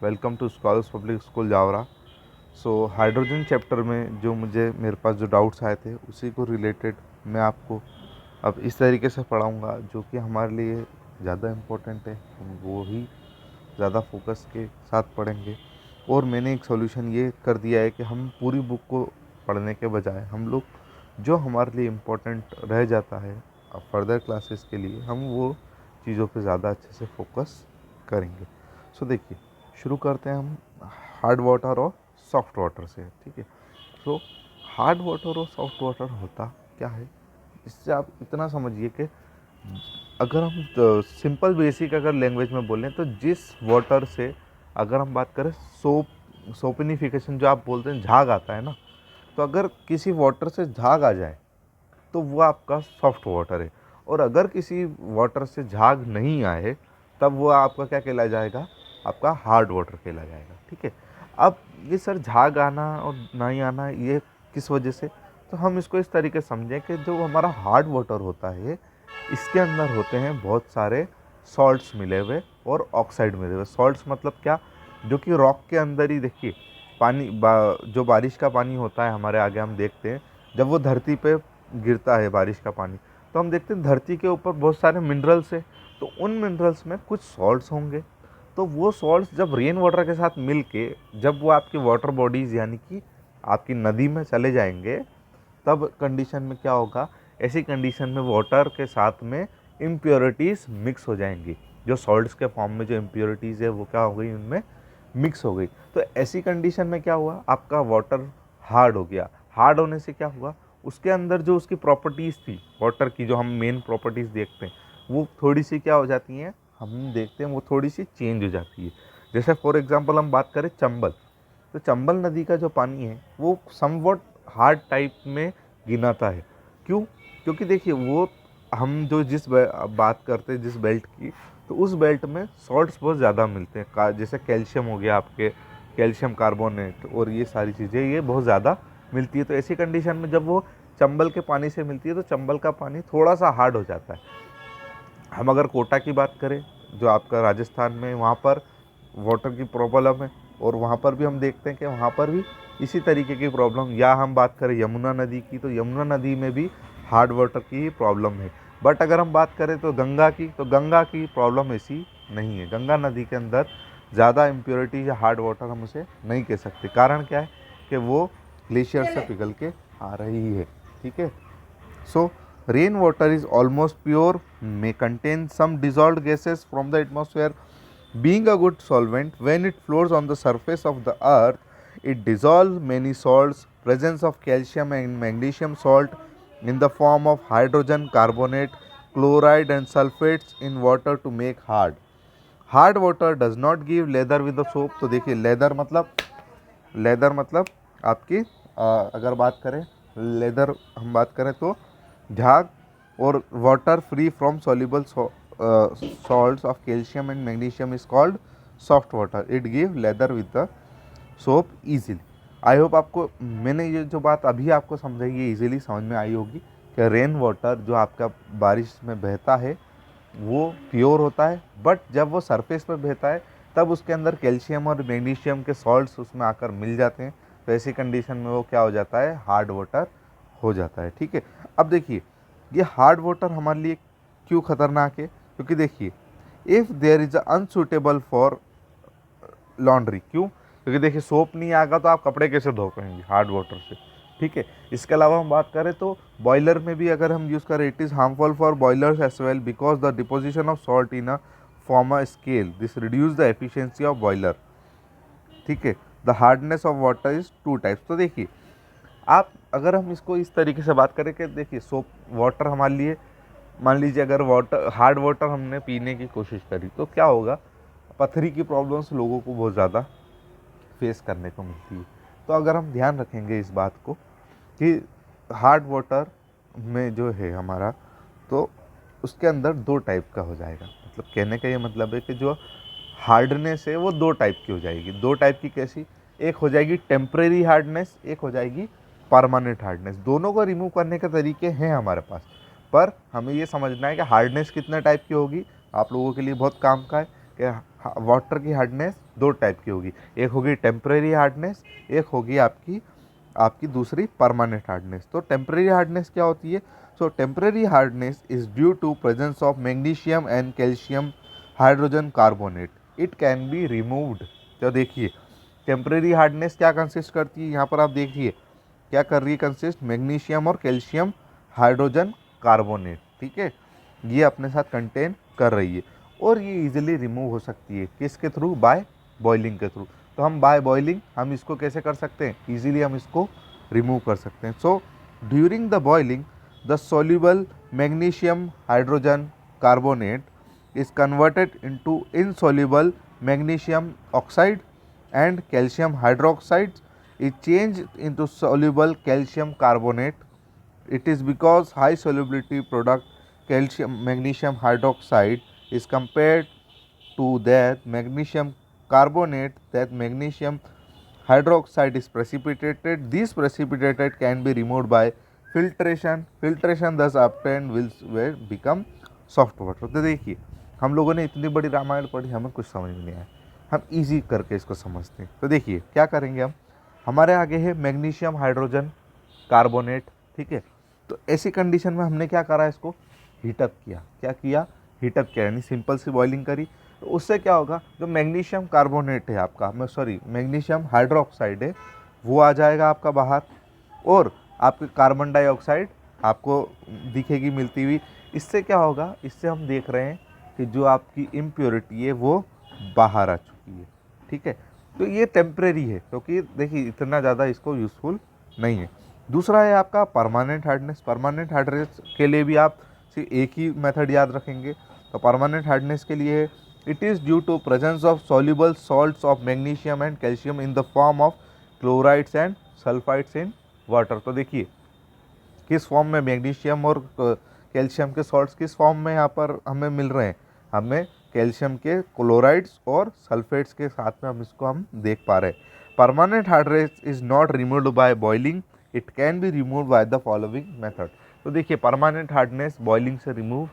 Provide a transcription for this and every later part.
Welcome to scholars public school Jaora. So hydrogen chapter में जो मेरे पास जो डाउट्स आए थे उसी को रिलेटेड मैं आपको अब इस तरीके से पढ़ाऊँगा जो कि हमारे लिए ज़्यादा इम्पोर्टेंट है, हम वो ही ज़्यादा फोकस के साथ पढ़ेंगे। और मैंने एक सॉल्यूशन ये कर दिया है कि हम पूरी बुक को पढ़ने के बजाय हम लोग जो हमारे लिए इम्पोर्टेंट रह जाता है फर्दर क्लासेस के लिए हम वो चीज़ों पे ज़्यादा अच्छे से फोकस करेंगे। सो देखिए, शुरू करते हैं हम हार्ड वाटर और सॉफ्ट वाटर से। ठीक है। सो हार्ड वाटर और सॉफ्ट वाटर होता क्या है, इससे आप इतना समझिए कि अगर हम सिंपल बेसिक अगर लैंग्वेज में बोलें तो जिस वाटर से अगर हम बात करें सोपिनिफिकेशन जो आप बोलते हैं झाग आता है ना, तो अगर किसी वाटर से झाग आ जाए तो वो आपका सॉफ्ट वाटर है। और अगर किसी वाटर से झाग नहीं आए तब वो आपका क्या कहला जाएगा, आपका हार्ड वाटर कहला जाएगा। ठीक है। अब ये सर झाग आना और नहीं आना ये किस वजह से, तो हम इसको इस तरीके से समझें कि जो हमारा हार्ड वाटर होता है इसके अंदर होते हैं बहुत सारे सॉल्ट्स मिले हुए और ऑक्साइड मिले हुए। सॉल्ट्स मतलब क्या, जो कि रॉक के अंदर ही देखिए पानी जो बारिश का पानी होता है हमारे आगे हम देखते हैं जब वो धरती पे गिरता है बारिश का पानी, तो हम देखते हैं धरती के ऊपर बहुत सारे मिनरल्स है, तो उन मिनरल्स में कुछ सॉल्ट्स होंगे। तो वो सॉल्ट्स जब रेन वाटर के साथ मिल के जब वो आपकी वाटर बॉडीज़ यानी कि आपकी नदी में चले जाएंगे तब कंडीशन में क्या होगा, ऐसी कंडीशन में वाटर के साथ में इम्प्योरिटीज़ मिक्स हो जाएंगी। जो सॉल्ट्स के फॉर्म में जो इम्प्योरिटीज़ है वो क्या हो गई, उनमें मिक्स हो गई। तो ऐसी कंडीशन में क्या हुआ, आपका वाटर हार्ड हो गया। हार्ड होने से क्या हुआ, उसके अंदर जो उसकी प्रॉपर्टीज़ थी वाटर की, जो हम मेन प्रॉपर्टीज़ देखते हैं वो थोड़ी सी क्या हो जाती हैं, हम देखते हैं वो थोड़ी सी चेंज हो जाती है। जैसे फॉर एग्जांपल हम बात करें चंबल, तो चंबल नदी का जो पानी है वो समवॉट हार्ड टाइप में गिनाता है। क्यों, क्योंकि देखिए वो हम जो बात करते हैं जिस बेल्ट की, तो उस बेल्ट में सॉल्ट्स बहुत ज़्यादा मिलते हैं जैसे कैल्शियम हो गया आपके, कैल्शियम कार्बोनेट और ये सारी चीज़ें ये बहुत ज़्यादा मिलती है। तो ऐसी कंडीशन में जब वो चंबल के पानी से मिलती है तो चंबल का पानी थोड़ा सा हार्ड हो जाता है। हम अगर कोटा की बात करें जो आपका राजस्थान में, वहाँ पर वाटर की प्रॉब्लम है और वहाँ पर भी हम देखते हैं कि वहाँ पर भी इसी तरीके की प्रॉब्लम। या हम बात करें यमुना नदी की, तो यमुना नदी में भी हार्ड वाटर की ही प्रॉब्लम है। बट अगर हम बात करें तो गंगा की, तो गंगा की प्रॉब्लम ऐसी नहीं है। गंगा नदी के अंदर ज़्यादा इम्प्योरिटी या हार्ड वाटर हम उसे नहीं कह सकते। कारण क्या है कि वो ग्लेशियर से पिघल के आ रही है। ठीक है। So, rainwater is almost pure, may contain some dissolved gases from the atmosphere. Being a good solvent, when it floats on the surface of the earth, it dissolves many salts. Presence of calcium and magnesium salt in the form of hydrogen carbonate, chloride and sulfates in water to make hard. Hard water does not give lather with the soap. तो देखिए leather मतलब आपकी अगर बात करें leather हम बात करें तो झाग और water free from soluble salts of calcium and magnesium is called soft water. It give leather with the soap easily. I hope आपको मैंने ये जो बात अभी आपको समझाई ये इजीली समझ में आई होगी कि रेन वाटर जो आपका बारिश में बहता है वो प्योर होता है, बट जब वो सरफेस पर बहता है तब उसके अंदर कैल्शियम और मैग्नीशियम के सॉल्ट्स उसमें आकर मिल जाते हैं। तो ऐसी कंडीशन में वो क्या हो जाता है, हार्ड वाटर हो जाता है। ठीक है। अब देखिए ये हार्ड वाटर हमारे लिए क्यों खतरनाक है, क्योंकि देखिए if there is unsuitable for laundry. क्यों, क्योंकि देखिए सोप नहीं आएगा तो आप कपड़े कैसे धो पाएंगे हार्ड वाटर से। ठीक है। इसके अलावा हम बात करें तो बॉयलर में भी अगर हम यूज़ करें, it is harmful for boilers as well because the deposition of salt in a form a scale, this reduce the efficiency of boiler. ठीक है। The hardness of water is two types. तो देखिए आप अगर हम इसको इस तरीके से बात करें कि देखिए सोप वाटर हमारे लिए, मान लीजिए अगर वाटर हार्ड वाटर हमने पीने की कोशिश करी तो क्या होगा, पथरी की प्रॉब्लम्स लोगों को बहुत ज़्यादा फेस करने को मिलती है। तो अगर हम ध्यान रखेंगे इस बात को कि हार्ड वाटर में जो है हमारा, तो उसके अंदर दो टाइप का हो जाएगा। मतलब कहने का ये मतलब है कि जो हार्डनेस है वो दो टाइप की हो जाएगी। दो टाइप की कैसी, एक हो जाएगी टेम्परेरी हार्डनेस, एक हो जाएगी परमानेंट हार्डनेस। दोनों को रिमूव करने के तरीके हैं हमारे पास, पर हमें ये समझना है कि हार्डनेस कितने टाइप की होगी। आप लोगों के लिए बहुत काम का है कि वाटर की हार्डनेस दो टाइप की होगी, एक होगी टेम्परेरी हार्डनेस, एक होगी आपकी आपकी दूसरी परमानेंट हार्डनेस। तो टेम्परेरी हार्डनेस क्या होती है? So temporary hardness is due to presence of magnesium and calcium hydrogen carbonate, it can be removed. तो देखिए टेम्परेरी हार्डनेस क्या कंसिस्ट करती है, यहाँ पर आप देखिए क्या कर रही है, कंसिस्ट मैग्नीशियम और कैल्शियम हाइड्रोजन कार्बोनेट, ठीक है, ये अपने साथ कंटेन कर रही है और ये इजीली रिमूव हो सकती है किसके थ्रू? बाय बॉइलिंग के थ्रू। तो हम बाय बॉइलिंग हम इसको कैसे कर सकते हैं? इजीली हम इसको रिमूव कर सकते हैं। So during the boiling the soluble magnesium hydrogen carbonate is converted into insoluble magnesium oxide and calcium hydroxide is changed into soluble calcium carbonate. It is because high solubility product calcium magnesium hydroxide is compared to that magnesium carbonate, that magnesium hydroxide is precipitated. This precipitated can be removed by filtration. Filtration thus obtained will become soft water। तो देखिए हम लोगों ने इतनी बड़ी रामायण पढ़ी, हमें कुछ समझ में नहीं आया, हम इजी करके इसको समझते हैं। तो देखिए क्या करेंगे हम, हमारे आगे है मैग्नीशियम हाइड्रोजन कार्बोनेट, ठीक है। तो ऐसी कंडीशन में हमने क्या करा, इसको हीटअप किया। क्या किया? हीटअप किया, यानी सिंपल सी बॉइलिंग करी। तो उससे क्या होगा, जो मैग्नीशियम कार्बोनेट है आपका, मैग्नीशियम हाइड्रोक्साइड है, वो आ जाएगा आपका बाहर और आपके कार्बन डाइऑक्साइड आपको दिखेगी मिलती हुई। इससे क्या होगा, इससे हम देख रहे हैं कि जो आपकी इम्प्योरिटी है वो बाहर आ चुकी है, ठीक है। तो ये टेम्परेरी है, क्योंकि देखिए इतना ज़्यादा इसको यूज़फुल नहीं है। दूसरा है आपका परमानेंट हार्डनेस। परमानेंट हार्डनेस के लिए भी आप सिर्फ एक ही मेथड याद रखेंगे। तो परमानेंट हार्डनेस के लिए it is due to presence of soluble salts of magnesium and calcium in the form of chlorides and sulphides in water. तो देखिए किस फॉर्म में मैग्नीशियम और कैल्शियम के सॉल्ट्स किस फॉर्म में यहाँ पर हमें मिल रहे हैं, हमें कैल्शियम के क्लोराइड्स और सल्फेट्स के साथ में हम इसको देख पा रहे हैं। Permanent hardness is not removed by boiling, it can be removed by the following method. तो देखिए परमानेंट हार्डनेस बॉइलिंग से रिमूव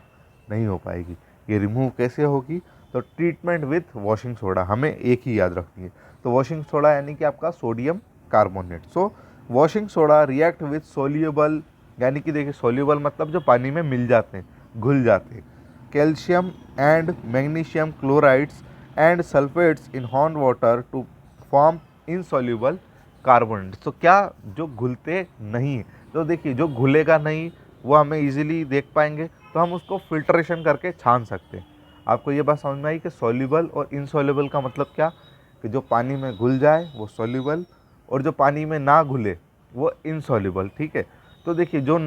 नहीं हो पाएगी। ये रिमूव कैसे होगी? तो ट्रीटमेंट विथ वॉशिंग सोडा, हमें एक ही याद रखनी है। तो वॉशिंग सोडा यानी कि आपका sodium carbonate. So washing soda react with soluble, यानी कि देखिए सोल्यूबल मतलब जो पानी में मिल जाते हैं, घुल जाते हैं, calcium and magnesium chlorides and sulphates in hot water to form insoluble carbonate. तो क्या जो घुलते नहीं है, तो देखिए जो घुलेगा नहीं वो हमें इजीली देख पाएंगे, तो हम उसको फिल्ट्रेशन करके छान सकते हैं। आपको ये बात समझ में आई कि सॉल्यूबल और इनसॉल्यूबल का मतलब क्या, कि जो पानी में घुल जाए वो सॉल्यूबल और जो पानी में ना घुले वो इनसॉल्यूबल, ठीक है। तो देखिए जो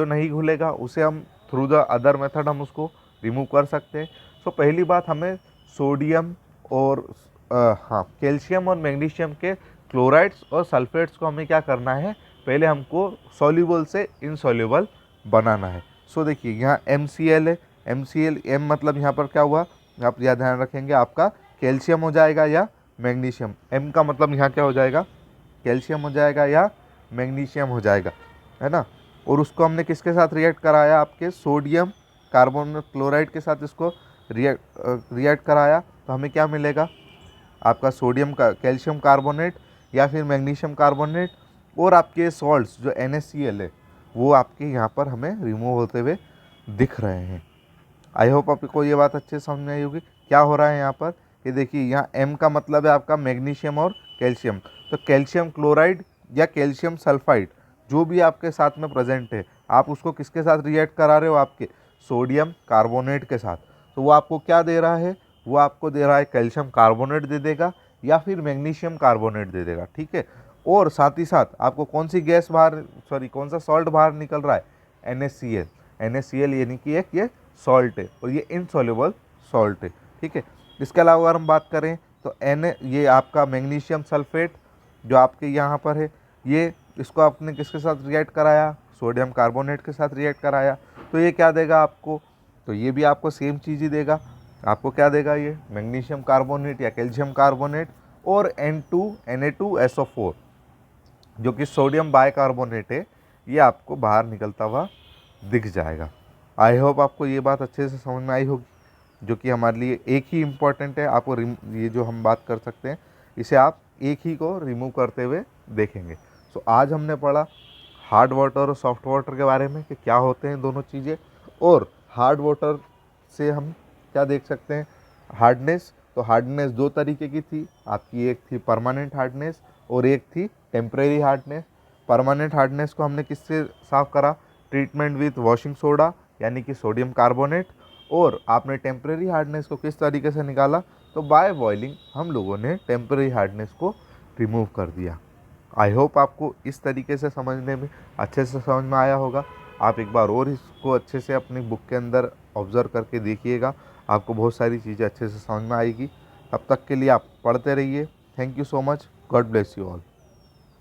नहीं घुलेगा उसे हम थ्रू द अदर मेथड हम उसको रिमूव कर सकते हैं। सो पहली बात, हमें सोडियम और कैल्शियम और मैग्नीशियम के क्लोराइड्स और सल्फेट्स को हमें क्या करना है, पहले हमको सॉल्यूबल से इनसॉल्यूबल बनाना है। सो देखिए यहाँ MCl है, MCl M मतलब यहाँ पर क्या हुआ, आप यह ध्यान रखेंगे, आपका कैल्शियम हो जाएगा या मैग्नीशियम। M का मतलब यहाँ क्या हो जाएगा, कैल्शियम हो जाएगा या मैग्नीशियम हो जाएगा, है ना। और उसको हमने किसके साथ रिएक्ट कराया, आपके सोडियम कार्बोनेट क्लोराइड के साथ इसको रिएक्ट कराया, तो हमें क्या मिलेगा, आपका सोडियम का कैल्शियम कार्बोनेट या फिर मैग्नीशियम कार्बोनेट, और आपके सॉल्ट्स जो NaCl है वो आपके यहाँ पर हमें रिमूव होते हुए दिख रहे हैं। आई होप आपको ये बात अच्छे से समझ में आई होगी। क्या हो रहा है यहाँ पर कि देखिए यहाँ M का मतलब है आपका मैग्नीशियम और कैल्शियम, तो कैल्शियम क्लोराइड या कैल्शियम सल्फाइड जो भी आपके साथ में प्रेजेंट है, आप उसको किसके साथ रिएक्ट करा रहे हो, आपके सोडियम कार्बोनेट के साथ। तो वो आपको क्या दे रहा है, वो आपको दे रहा है कैल्शियम कार्बोनेट दे देगा या फिर मैग्नीशियम कार्बोनेट दे देगा, ठीक है। और साथ ही साथ आपको कौन सी गैस कौन सा सॉल्ट बाहर निकल रहा है, NaCl यानी कि एक ये सॉल्ट है और ये इनसॉल्युबल सॉल्ट है, ठीक है। इसके अलावा अगर हम बात करें तो ये आपका मैग्नीशियम सल्फेट जो आपके यहाँ पर है, ये इसको आपने किसके साथ रिएक्ट कराया, सोडियम कार्बोनेट के साथ रिएक्ट कराया, तो ये क्या देगा आपको, तो ये भी आपको सेम चीज़ ही देगा। आपको क्या देगा, ये मैग्नीशियम कार्बोनेट या कैल्शियम कार्बोनेट और Na2SO4 जो कि सोडियम बाइकार्बोनेट है, ये आपको बाहर निकलता हुआ दिख जाएगा। आई होप आपको ये बात अच्छे से समझ में आई होगी। जो कि हमारे लिए एक ही इम्पॉर्टेंट है। आपको ये जो हम बात कर सकते हैं इसे आप एक ही को रिमूव करते हुए देखेंगे। सो आज हमने पढ़ा हार्ड वाटर और सॉफ्ट वाटर के बारे में कि क्या होते हैं दोनों चीज़ें, और हार्ड वाटर से हम क्या देख सकते हैं, हार्डनेस। तो हार्डनेस दो तरीके की थी आपकी, एक थी परमानेंट हार्डनेस और एक थी टेम्परेरी हार्डनेस। परमानेंट हार्डनेस को हमने किससे साफ़ करा, ट्रीटमेंट विथ वॉशिंग सोडा यानी कि सोडियम कार्बोनेट। और आपने टेम्परेरी हार्डनेस को किस तरीके से निकाला, तो बाय बॉइलिंग हम लोगों ने टेम्परेरी हार्डनेस को रिमूव कर दिया। आई होप आपको इस तरीके से समझने में अच्छे से समझ में आया होगा। आप एक बार और इसको अच्छे से अपनी बुक के अंदर ऑब्ज़र्व करके देखिएगा, आपको बहुत सारी चीज़ें अच्छे से समझ में आएगी। तब तक के लिए आप पढ़ते रहिए। Thank you so much. God bless you all.